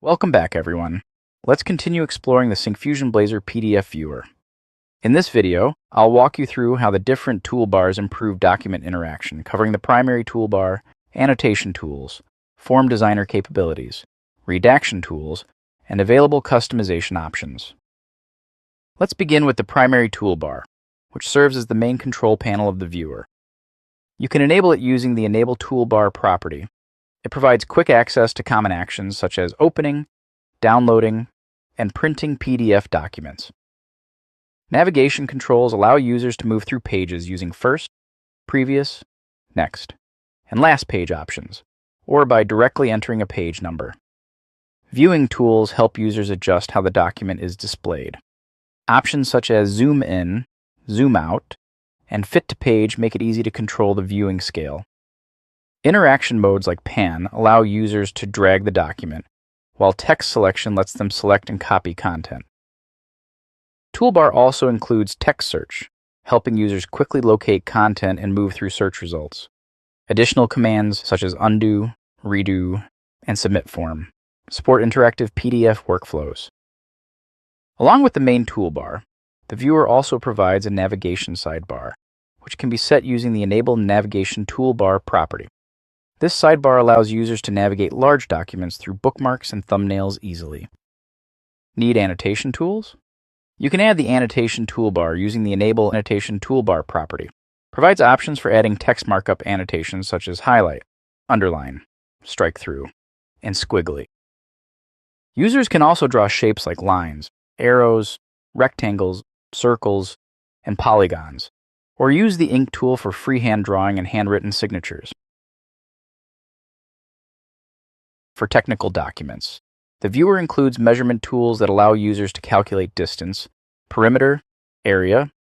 Welcome back, everyone. Let's continue exploring the Syncfusion Blazor PDF Viewer. In this video, I'll walk you through how the different toolbars improve document interaction, covering the primary toolbar, annotation tools, form designer capabilities, redaction tools, and available customization options. Let's begin with the primary toolbar, which serves as the main control panel of the viewer. You can enable it using the Enable Toolbar property. It provides quick access to common actions such as opening, downloading, and printing PDF documents. Navigation controls allow users to move through pages using first, previous, next, and last page options, or by directly entering a page number. Viewing tools help users adjust how the document is displayed. Options such as zoom in, zoom out, and fit to page make it easy to control the viewing scale. Interaction modes like pan allow users to drag the document, while text selection lets them select and copy content. Toolbar also includes text search, helping users quickly locate content and move through search results. Additional commands such as undo, redo, and submit form support interactive PDF workflows. Along with the main toolbar, the viewer also provides a navigation sidebar, which can be set using the Enable Navigation Toolbar property. This sidebar allows users to navigate large documents through bookmarks and thumbnails easily. Need annotation tools? You can add the annotation toolbar using the Enable Annotation Toolbar property. Provides options for adding text markup annotations such as highlight, underline, strike through, and squiggly. Users can also draw shapes like lines, arrows, rectangles, circles, and polygons, or use the ink tool for freehand drawing and handwritten signatures. For technical documents, the viewer includes measurement tools that allow users to calculate distance, perimeter, area,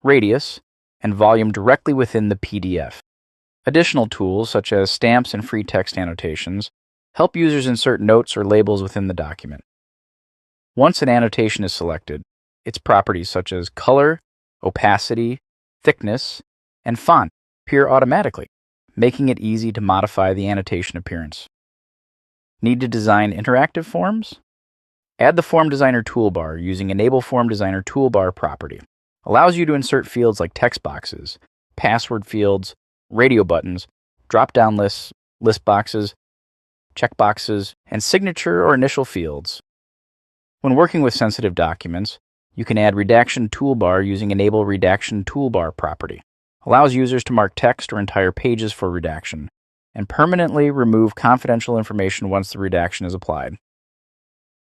radius, and volume directly within the PDF. Additional tools, such as stamps and free text annotations, help users insert notes or labels within the document. Once an annotation is selected, its properties such as color, opacity, thickness, and font appear automatically, making it easy to modify the annotation appearance. Need to design interactive forms? Add the Form Designer toolbar using Enable Form Designer Toolbar property. Allows you to insert fields like text boxes, password fields, radio buttons, drop-down lists, list boxes, checkboxes, and signature or initial fields. When working with sensitive documents, you can add Redaction Toolbar using Enable Redaction Toolbar property. Allows users to mark text or entire pages for redaction, and permanently remove confidential information once the redaction is applied.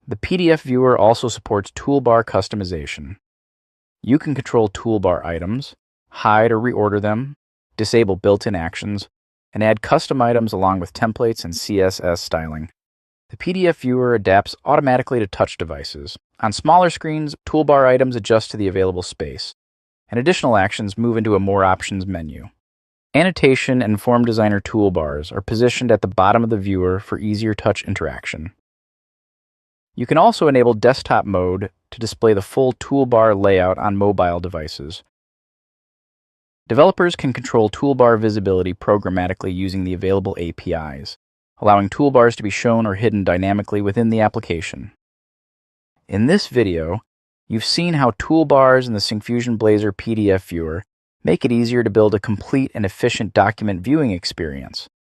The PDF Viewer also supports toolbar customization. You can control toolbar items, hide or reorder them, disable built-in actions, and add custom items along with templates and CSS styling. The PDF Viewer adapts automatically to touch devices. On smaller screens, toolbar items adjust to the available space, and additional actions move into a More Options menu. Annotation and Form Designer toolbars are positioned at the bottom of the viewer for easier touch interaction. You can also enable desktop mode to display the full toolbar layout on mobile devices. Developers can control toolbar visibility programmatically using the available APIs, allowing toolbars to be shown or hidden dynamically within the application. In this video, you've seen how toolbars in the Syncfusion Blazor PDF Viewer make it easier to build a complete and efficient document viewing experience.